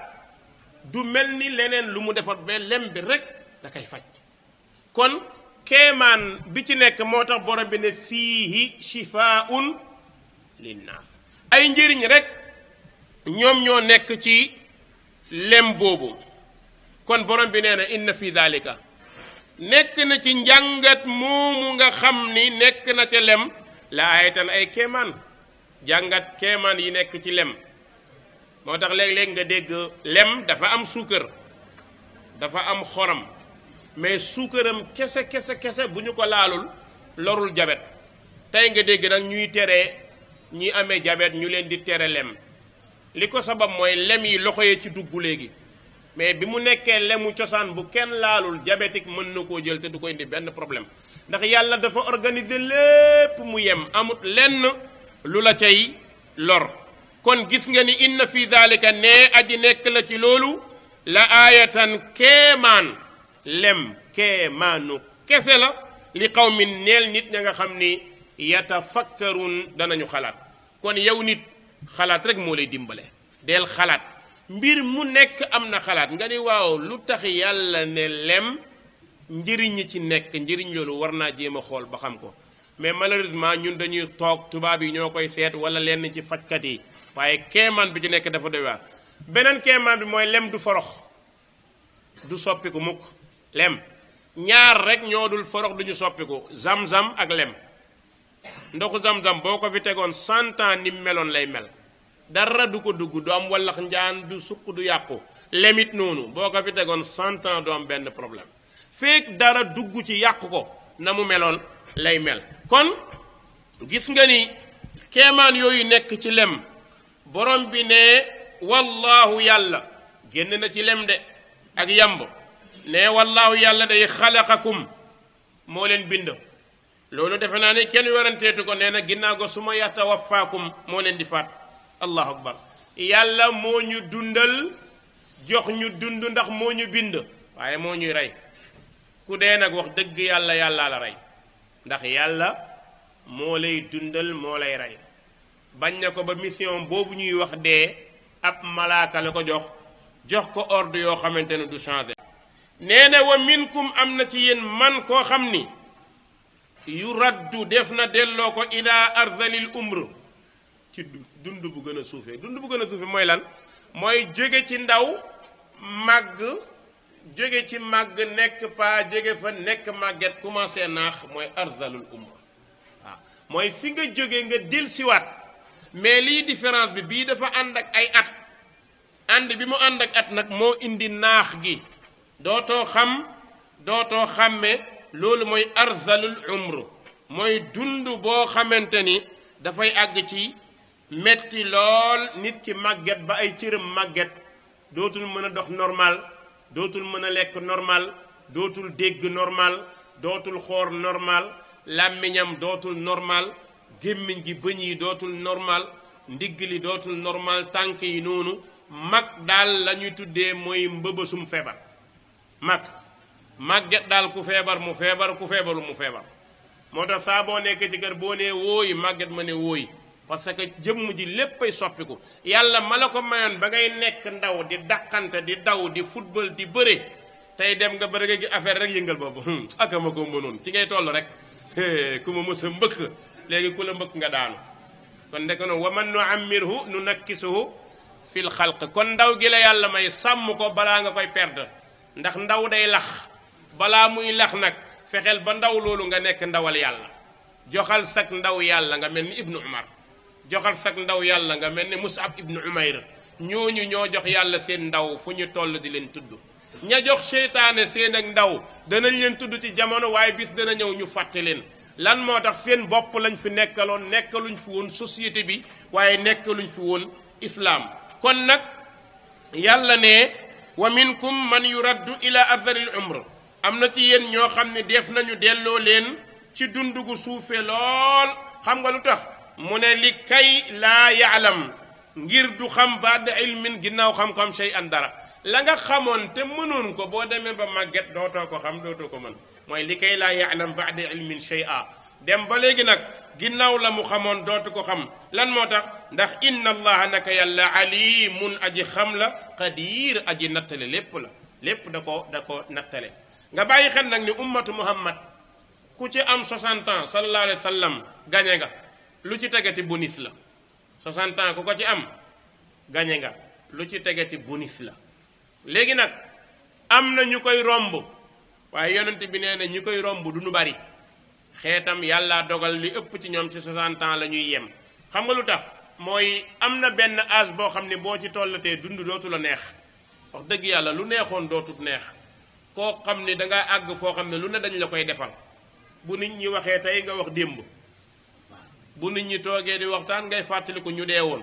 du mel ni leneen lu mu defar ba lem bi rek da koy faj kon kéemaan bi ci nekk moo tax borom bi ne fiihi shifaa'un linnaas ay njëriñ rek ñoom ñoo nekk ci lem boobu kon borom bi nee na inna fi daalika nekk na ci njàngat moomu nga xam ni nekk na ca lem la ayatan ay kéemaan jàngat kéemaan yi nekk ci lem moo tax léeg-léeg nga dégg lem dafa am suukar dafa am xorom mais suukaram kese bu ñu ko laalul lorul jabet tey nga dégg nag ñuy tere ñi amee jabet ñu leen di tere lem li ko sabab mooy lem yi loxo yee ci dugg léegi mais bi mu nekkee lemu cosaan bu kenn laalul diabétique mën na koo jël te du ko indi benn problème ndax yàlla dafa organiser lépp mu yem amut lenn lu la cay lor kon gis nga ni inna fi daalika ne aji nekk la ci loolu la aayatan kéemaan lem kéemaanu kese la li qawmin neel nit ña nga xam ni yatafakkarun danañu xalaat kon yow nit xalaat rek moo lay dimbale del xalaat mbir mu nekk am na xalaat nga ni waaw lu tax yàlla ne lem njëriñ ñi ci nekk njëriñ loolu war naa jéem a xool ba xam ko mais malheureusement ñun dañuy toog tubaab yi ñoo koy seet wala lenn ci fajkat yi waaye kéemaan bi ci nekk dafa doy waar beneen kéemaan bi mooy lem du forox du soppiku mukk lem ñaar rek ñoo dul forox duñu soppiku zam-zam ak lem ndoxu zam-zam boo ko fi tegoon 100 ans ni meloon lay mel dara du ko dugg du am wallax njaan du suq du yàqu lemit noonu boo ko fi tegoon 100 ans du am benn problème feek dara dugg ci yàq ko na mu meloon lay mel. kon gis nga ni keemaan yooyu nekk ci lem borom bi ne wallahu yàlla génn na ci lem de ak yamb ne wallahu yàlla day xalaqakum moo leen bind. loolu defe naa ne kenn waranteetu ko nee na ginnaaw go su ma yatawaffaakum moo leen di faat. allahu akbar. yàlla moo ñu dundal jox ñu dund ndax moo ñu bind waaye moo ñuy rey ku dee nag wax dëgg yàlla yàllaa la rey ndax yàlla moo lay dundal moo lay rey. bañ na ko ba mission boobu ñuy wax dee ab malaaka la ko jox ko ordre yoo xamante ne du changé. nee na wa minkum am na ci yéen man koo xam ni yu raddu def na delloo ko ila arzalil umr ci dund bu gën a suufee. dund bu gën a suufee mooy lan? mooy jóge ci ndaw màgg jóge ci màgg nekk paa jóge fa nekk màgget commencé naax mooy arzalul umr. waaw mooy fi nga jóge nga dellusiwaat mais lii différence bi bii dafa ànd ak ay at. ànd bi mu ànd ak at nag moo indi naax gi dootoo xam dootoo xàmme. loolu mooy arzalul umr mooy dund boo xamante ni dafay àgg ci metti lool nit ki màgget ba ay cëram màgget dootul mën a dox normal dootul mën a lekk normal dootul dégg normal dootul xoor normal làmmiñam dootul normal gémmiñ gi bëñ yi dootul normal ndigg li dootul normal tànk yi noonu mag daal la ñuy tuddee mooy mbëbësum feebar. màgget daal ku feebar mu feebar ku feebaru mu feebar. moo tax saa boo nekkee ci kër boo nee wóoyi màgget ma ne wóoyi parce que jëmm ji léppay soppiku. yàlla ma la ko mayoon ba ngay nekk ndaw di dàqante di daw di football di bëre tey dem nga bëri gi affaire rek yëngal boobu aka ma ko mënoon ci ngay toll rek ku ma mës a mbëkk léegi ku la mbëkk nga daanu. kon ndeke noonu wa man nuammirhu nunakkisuhu fil xalq. kon ndaw gi la yàlla may sàmm ko balaa nga koy perdre ndax ndaw day lax. balaa muy lax nag fexeel ba ndaw loolu nga nekk ndawal yàlla joxal sak ndaw yàlla nga mel ni ibnu umar joxal sak ndaw yàlla nga mel ni musab ibnu umayr. ñooñu ñoo jox yàlla seen ndaw fu ñu toll di leen tudd. ña jox seytaane seen ak ndaw danañ leen tudd ci jamono waaye bis dana ñëw ñu fàtte leen. lan moo tax seen bopp lañ fi nekkaloon nekkaluñ fi woon société bi waaye nekkaluñ fi woon islam. kon nag yàlla ne wa minkum man yuraddu ila arzalil umr. am na ci yéen ñoo xam ne def nañu delloo leen ci dund gu suufe lool. xam nga lu tax mu ne li kay laa yaalam ngir du xam baada ilmin ginnaaw xam-xam shay an dara. la nga xamoon te mënoon ko boo demee ba màgget dootoo ko xam dootoo ko mën mooy li kay laa yaalam baada ilmin shay a dem ba léegi nag ginnaaw la mu xamoon dootu ko xam. lan moo tax ndax inna allaha naka yàlla alimun aji xam la qadir aji nattale lépp la lépp da ko nattale. nga bàyyi xel nag ni ummatu muhammad ku ci am 60 ans sallallahu alayhi wa sallam gañe nga lu ci tegati bonus la. 60 ans ku ko ci am gañe nga lu ci tegati bonus la. léegi nag am na ñu koy romb waaye yonent bi nee na ñu koy romb du ñu bari. xeetam yàlla dogal li ëpp ci ñoom ci 60 ans la ñuy yem. xam nga lu tax mooy am na benn âge boo xam ne boo ci tollatee dund dootu la neex. wax dëgg yàlla lu neexoon dootut neex. koo xam ne dangaa àgg foo xam ne lu ne dañ la koy defal bu nit ñi waxee tey nga wax démb bu nit ñi toogee di waxtaan ngay fàttaliku ñu dee woon.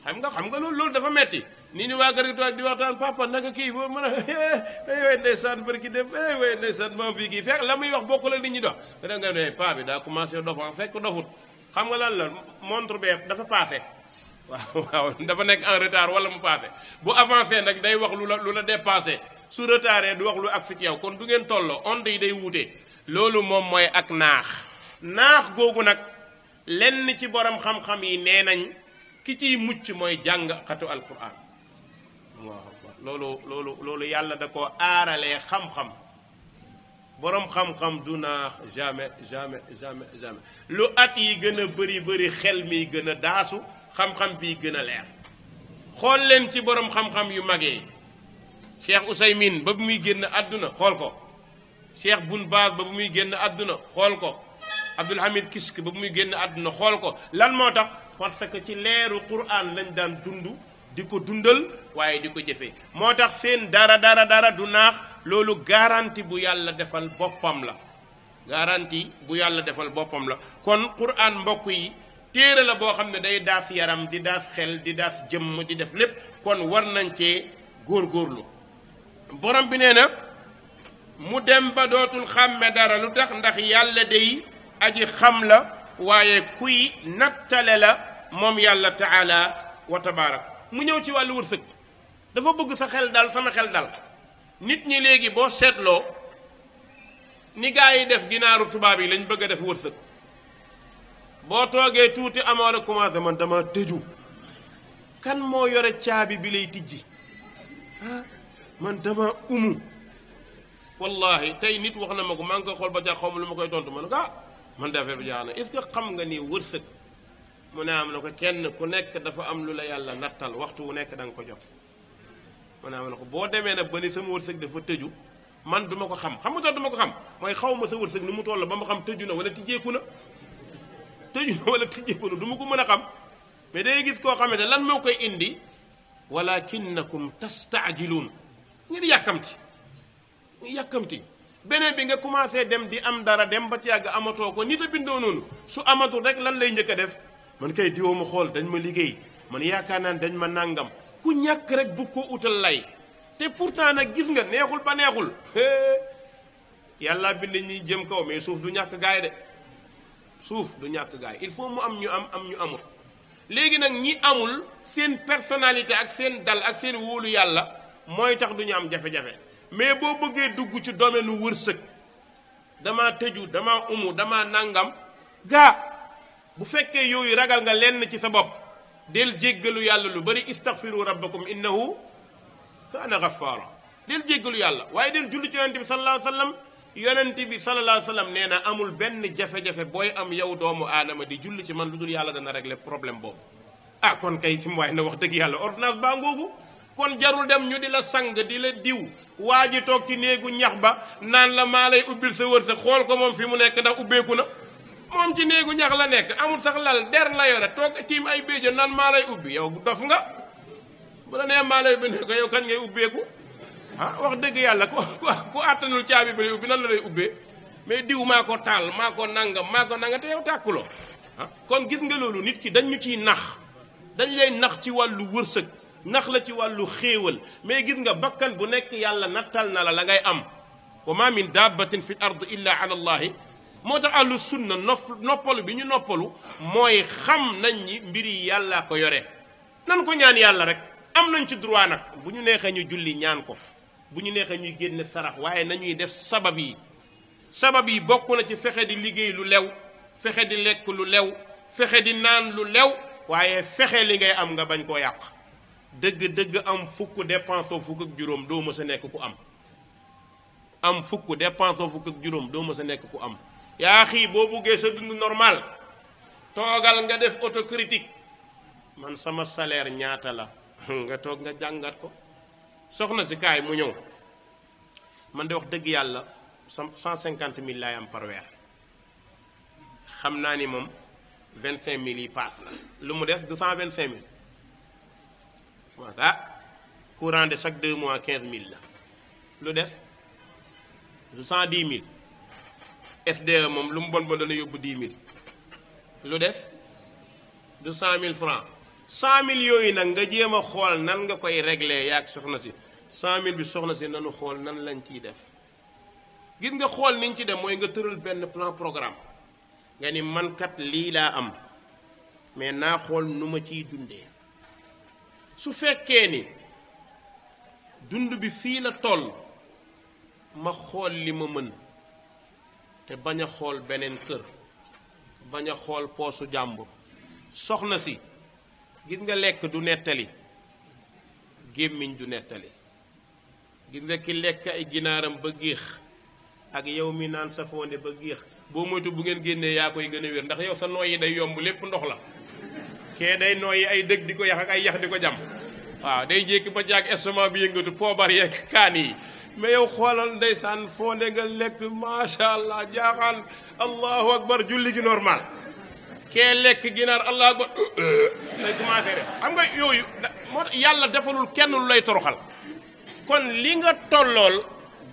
xam nga loolu dafa metti nit ñi waa kër gi toog di waxtaan papa naka kii boo mën a way ndeysaan barki dem way ndeysaan moom fii kii fekk la muy wax bokku la nit ñi dox da nga ne pa bi daa commencé dofan fekk dofut. xam nga lan la montre bee dafa passé waaw dafa nekk en retard wala mu passé bu avancé nag day wax lu la dépassé. su retardé du wax lu ak fi ci yow kon du ngeen tolloo onde yi day wuute. loolu moom mooy ak naax googu nag lenn ci borom xam-xam yi nee nañ ki ciy mucc mooy jàng xatu alquran. waaw loolu yàlla da ko aaralee xam-xam. borom xam-xam du naax jamais lu at yi gën a bëri xel mi gën a daasu xam-xam bi gën a leer. xool leen ci borom xam-xam yu magee Cheikh Ousaymin ba bu muy génn àdduna xool ko. Cheikh Bun Baaz ba bu muy génn àdduna xool ko. Abdul Hamid Kisk ba bu muy génn àdduna xool ko. lan moo tax parce que ci leeru Qur'an lañ daan dund di ko dundal waaye di ko jëfee. moo tax seen dara du naax loolu garanti bu yàlla defal boppam la. garantie bu yàlla defal boppam la. kon Qur'an mbokk yi téere la boo xam ne day daas yaram di daas xel di daas jëmm di def lépp kon war nañ cee góorgóorlu. borom bi nee na mu dem ba dootul xàmme dara lu tax ndax yàlla day aji xam la waaye kuy nattale la moom yàlla taala wa tabaarak. mu ñëw ci wàllu wërsëg dafa bëgg sa xel dal sama xel dal. nit ñi léegi boo seetloo ni gaa yi def ginaaru tubaab yi lañ bëgg a def wërsëg. boo toogee tuuti amoon a commencé man dama tëju kan moo yore caabi bi lay tijji man dama wallahi tey nit wax na ma ko maa ngi koy xool ba jaax xaw ma lu ma koy tontu ma ne ko man de affaire bi jaax na est-ce que xam nga ni wërsëg mu ne am na ko kenn ku nekk dafa am lu la yàlla nattal waxtu wu nekk da nga ko jot. mu ne am na ko boo demee nag ba ni sama wërsëg dafa tëju man du ma ko xam nga tax du ma ko xam mooy xaw ma sa wërsëg ni mu toll ba ma xam tëju na wala tijjeeku na. wala tijjeeku na du ma ko mën a xam mais day gis koo xamante lan moo koy indi walakinnakum tastaajiluun ngir yàkkamti beneen bi nga commencé dem di am dara dem ba ci yàgg amatoo ko nit a bindoo noonu su amatul rek lan lay njëkk a def man kay diwoo ma xool dañ ma liggéey man yaakaar naan dañ ma nàngam ku ñàkk rek bu ko utal lay te pourtant nag gis nga neexul ba neexul yàlla bind ñi jëm kaw mais suuf du ñàkk gaay de suuf du ñàkk gaay il faut mu am ñu am ñu amul. léegi nag ñi amul seen personnalité ak seen dal ak seen wóolu yàlla mooy tax du ñu am jafe-jafe mais boo bëggee dugg ci domaine nu wërsëg damaa tëju damaa damaa nàngam gaa bu fekkee yooyu ragal nga lenn ci sa bopp del jéggalu yàlla lu bari istaghfiru rabbakum innahu kaana ghaffara del jéggalu yàlla waaye del julli ci yonente bi sallallahu alayhi wa sallam yonente bi sallallahu alayhi wa sallam nee na amul benn jafe-jafe booy am yow doomu aadama di julli ci man lu dul yàlla dana régler problème boobu. kon kay si mu waay na wax dëgg yàlla ordonnance baa ngoogu kon jarul dem ñu di la sang di la diw waa ji toog ci néegu ñax ba naan la maa lay ubbil sa wërsëg xool ko moom fi mu nekk ndax ubbeeku na moom ci néegu ñax la nekk amul sax lal der la yore toog tiim ay béjjën naan maa lay ubbi yow dof nga bu la nee maa lay ubbi ne ko yow kañ ngay ubbeeku wax dëgg yàlla ku àttanul caabi ba lay ubbi nan la lay ubbee mais diw maa ko taal maa ko nanga te yow tàkkuloo kon gis nga loolu nit ki dañ ñu ciy nax dañ lay nax ci wàllu wërsëg nax la ci wàllu xéewal mais gis nga bakkan bu nekk yàlla nattal na la ngay am wa ma min dabbatin fi l ard illa ala allahi moo tax ahlu sunna noppalu bi ñu noppalu mooy xam nañ ñi mbiri yàlla ko yore nan ko ñaan yàlla rek am nañ ci droit nag bu ñu neexee ñu julli ñaan ko bu ñu neexee ñuy génne sarax waaye nañuy def sabab yi bokk na ci fexe di liggéey lu lew fexe di lekk lu lew fexe di naan lu lew waaye fexe li ngay am nga bañ koo yàq dëgg am fukk dépensoo fukk ak juróom doo mës a nekk ku am fukk dépensoo fukk ak juróom doo mës a nekk ku am yaa xii boo buggee sa dund normal toogal nga def autocritique man sama salaire ñaata la nga toog nga jàngat ko soxna si kaay mu ñëw man de wax dëgg yàlla 150 000 laay am par weer xam naa ni moom 25 000 yi paas na lu mu des 225 000 comment ça courant de chaque 2 mois 15 000 la lu des 110 000 SDE moom lu mu bon dana yóbbu 10 000 lu des 200 000 francs 100 000 yooyu nag nga jéem a xool nan nga koy régler yaag soxna si 100 000 bi soxna si nanu xool nan lañ ciy def gis nga xool niñ ci def mooy nga tëral benn plan programme nga ni man kat lii laa am mais naa xool nu ma ciy dundee su fekkee ni dund bi fii la toll ma xool li ma mën te bañ a xool beneen kër bañ a xool poosu jàmbur soxna si gis nga lekk du nettali gémmiñ du nettali gis nga ki lekk ay ginaaram ba géex ak yow mi naan sa fonde ba géex boo moytu bu ngeen génnee yaa koy gën a wér ndax yow sa nooy yi day yomb lépp ndox la kee day nooyi ay dëgg di ko yax ak ay yax di ko jam waaw day jékki ba jàgg estomac bi yëngatu poobar yeeg kaan yi mais yow xoolal ndeysaan fonde nga lekk macha allah jaaxaan allahu akbar julli gi normal kee lekk ginaar allahu akbar day commencé def xam nga yooyu moo tax yàlla defalul kenn lu lay toroxal kon li nga tollool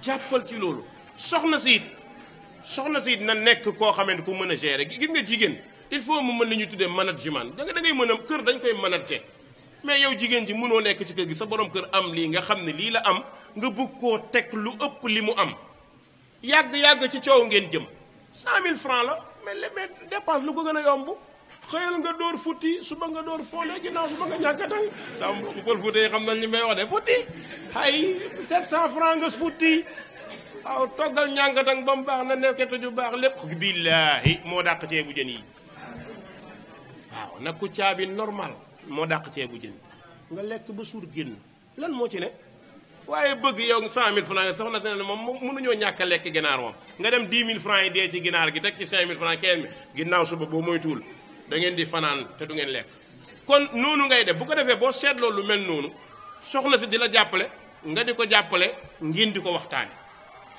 jàppal ci loolu soxna si it soxna si na nekk koo xamante ku mën a gérer gis nga jigéen il faut mu mën li ñu tuddee management da ngay mën a kër dañ koy manager mais yow jigéen ji mënoo nekk ci kër gi sa borom kër am lii nga xam ne lii la am nga bëgg koo teg lu ëpp li mu am yàgg ci coow ngeen jëm 100000 francs la mais dépense lu ko gën a yomb xëyal nga door futti suba nga door foole ginnaaw suba nga ñàkkatang sama mbokku pël futti yi xam nañ li may wax de futti ay 700 francs nga futti waaw toggal ñànkatang ba mu baax na nekkete ju baax lépp billaahi moo dàq ceebu jën yi waaw nag ku caabi normal moo dàq ceebu jën nga lekk ba suur génn lan moo ci ne waaye bëgg yow 100000 francs soxna si ne moom mënuñoo ñàkk a lekk ginaar moom nga dem 10 000 francs yi dee ci ginaar gi teg ci 5000 francs 15000 ginnaaw suba boo moytuwul da ngeen di fanaan te du ngeen lekk kon noonu ngay def bu ko defee boo seetloo lu mel noonu soxna si di la jàppale nga di ko jàppale ngeen di ko waxtaane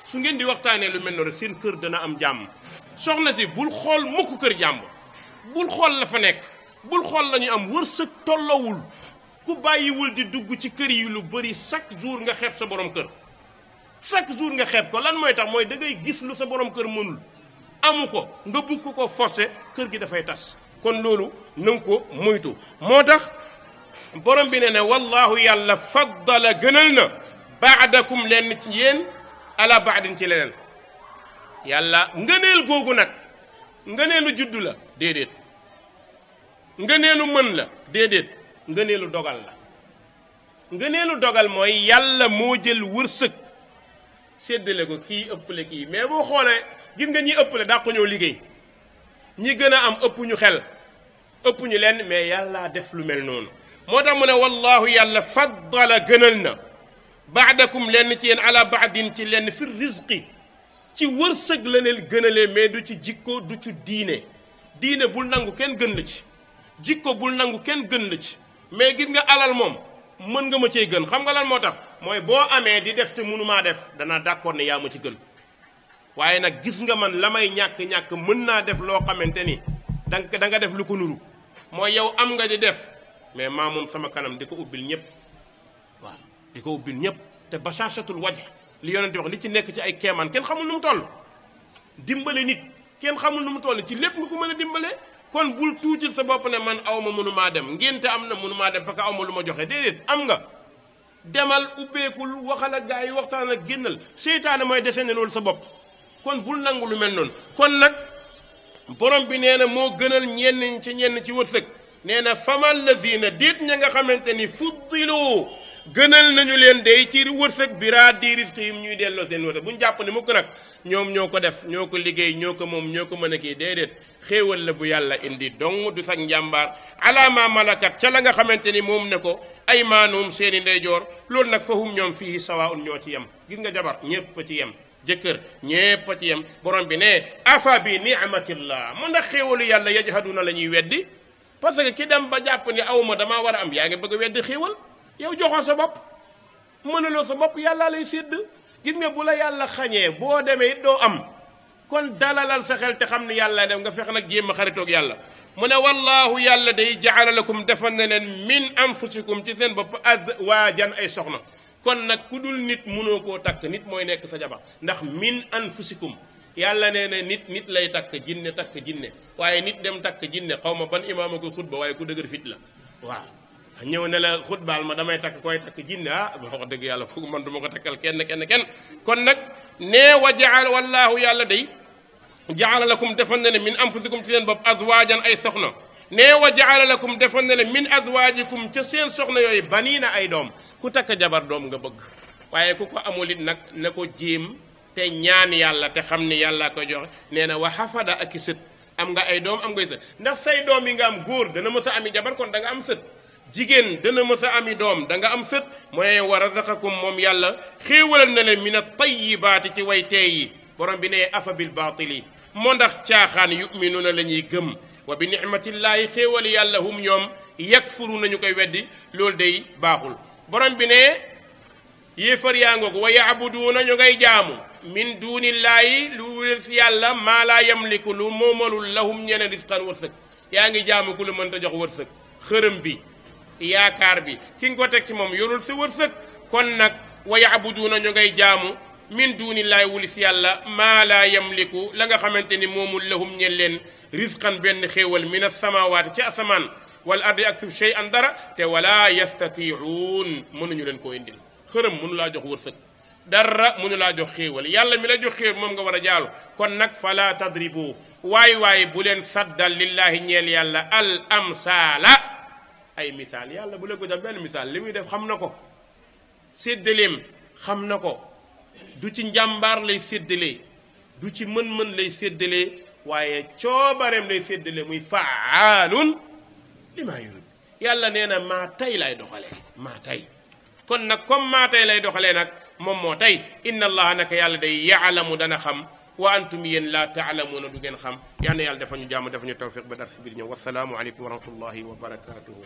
su ngeen di waxtaanee lu mel noonu seen kër dana am jàmm soxna si bul xool mukk kër jàmbur bul xool la fa nekk bul xool la ñu am wërsëg tollowul ku bàyyiwul di dugg ci kër yi lu bëri chaque jour nga xeeb sa borom kër chaque jour nga xeeb ko lan mooy tax mooy da ngay gis lu sa borom kër mënul amu ko nga bugg ko forcé kër gi dafay tas kon loolu na nga ko moytu moo tax borom bi ne wallahu yàlla faddala gënal na baadakum leen ci yéen ala baadin ci leneen yàlla ngëneel googu nag ngëneelu juddu la déedéet ngëneelu mën la déedéet ngëneelu dogal la ngëneelu dogal mooy yàlla moo jël wërsëg séddale ko kii ëppale kii mais boo xoolee gis nga ñi ëppale daa ko ñëw liggéey ñi gën a am ëpp ñu xel ëpp ñu leen mais yàlla def lu mel noonu moo tax mu ne wallahu yàlla faddala gënal na baadakum lenn ci yéen ala baadin ci lenn fi rizqi ci wërsëg la leen gënalee mais du ci jikko du ci diine bul nangu kenn gën la ci jikko bul nangu kenn gën la ci mais gis nga alal moom mën nga ma cee gën xam nga lan moo tax mooy boo amee di def te mënumaa def danaa d'accord ne yaa ma ci gën waaye nag gis nga man la may ñàkk-ñàkk mën naa def loo xamante ni da nga def lu ko nuru mooy yow am nga di def mais maa moom sama kanam di ko ubbil ñëpp waaw di ko ubbil ñëpp te bashaashatul wajh li yonent wax li ci nekk ci ay keemaan kenn xamul nu mu toll dimbale nit kenn xamul nu mu toll ci lépp nga ko mën a dimbale kon bul tuutil sa bopp ne man aw ma mënumaa dem ngénte am na mënumaa dem parce que aw ma lu ma joxe déedéet am nga demal ubbeekul waxal ak gaa yi waxtaan ak génnal seytaane mooy dese ne loolu sa bopp kon bul nangu lu mel noonu kon nag borom bi nee na moo gënal ñenn ci wërsëg nee na famal lazina déet ña nga xamante ni fuddilu gënal nañu leen day ci wërsëg biraa di risqihim ñuy delloo seen wërsëg bu ñu jàpp ne mukk nag ñoom ñoo ko def ñoo ko liggéey ñoo ko moom ñoo ko mën a kii déedéet xéewal la bu yàlla indi dong du sax njàmbaar alaama malakat ca la nga xamante ni moom ne ko ay maanuum seeni ndeyjoor loolu nag fahum ñoom fii sawaun ñoo ci yem gis nga jabar ñépp a ci yem jëkkër ñépp a ci yem borom bi ne afa bi ni'matillah mu ndax xéewalu yàlla yajhaduna la ñuy weddi parce que ki dem ba jàpp ni awma damaa war a am yaa ngi bëgg a weddi xéewal yow joxoon sa bopp mënaloo sa bopp yàlla lay sédd gis nga bu la yàlla xañee boo demee it doo am kon dalalal sa xel te xam ne yàlla dem nga fex nag jéem a xaritoog yàlla mu ne wallahu yàlla day jaala lakum defal na leen min anfusikum ci seen bopp azwaajan ay soxna kon nag ku dul nit mënoo koo takk nit mooy nekk sa jabar ndax min anfusikum yàlla nee na nit lay takk jinne waaye nit dem takk jinne xaw ma ban imaama ko xutba waaye ku dëgër fit la waaw ñëw ne la xutbaal ma damay takk koy takk jinne wax dëgg yàlla foog man du ma ko takkal kenn kon nag nee wa jaal wallaahu yàlla day jaala lakum defal na ne min anfusikum ci seen bopp azwaajan ay soxna nee wa jaala lakum defal na ne min azwaajikum ca seen soxna yooyu baniina ay doom ku takk jabar doom nga bëgg waaye ku ko amul it nag na ko jéem te ñaan yàlla te xam ni yàlla ko joxe nee na wa xafada ak i sët am nga ay doom am ngay sët ndax say doom yi nga am góor dana mës a ami jabar kon da nga am sët jigéen dana mës a ami doom da nga am sët mooy wa razaqakum moom yàlla xéewalal na leen min at-tayyibaati ci way teey yi borom bi ne afa bil baatili moo ndax caaxaan yuminuuna la ñuy gëm wa bi nicmatillaahi xéewali yàlla hum ñoom yakfuru nañu koy weddi loolu day baaxul borom bi ne yéefar yaa ngoogu wa yaabuduuna ñu ngay jaamu min duunillaahi lu si yàlla maa laa yamliku lu moomalul lahum ñeneen risqan wërsëg yaa ngi jaamu ku lu mënta jox wërsëg xërëm bi yaakaar bi ki nga ko teg ci moom yorul si wërsëg kon nag wa yaabuduuna ñu ngay jaamu min dunillahi wulis yàlla maa laa yamliku la nga xamante ni moomul lahum ñel leen risqan benn xéewal min as-samaawaati ci asamaan wal ardi ak suuf shay'an dara te wala yastati'uun mënuñu leen koo indil xërëm mënu laa jox wërsëg dara mënu laa jox xéewal yàlla mi la jox xéewal moom nga war a jaalu kon nag fala tadribu waay bu leen saddal lillahi ñeel yàlla al amsaala ay misaal yàlla bu leen ko def benn misaal li muy def xam na ko séddaleem xam na ko du ci njàmbaar lay séddalee du ci mën-mën lay séddalee waaye coobareem lay séddalee muy faalun li maa yurid yàlla nee na maa tey lay doxalee maa tey kon nag comme maa tey lay doxalee nag moom moo tey inna allaha naka yàlla day yaalamu dana xam wa antum yéen laa taalamuuna du ngeen xam yal na yàlla dafa ñu jàmm dafa ñu tawfiq ba dar si biir ñëw wasalaamu aleykum wa rahmatullahi wa barakatuhu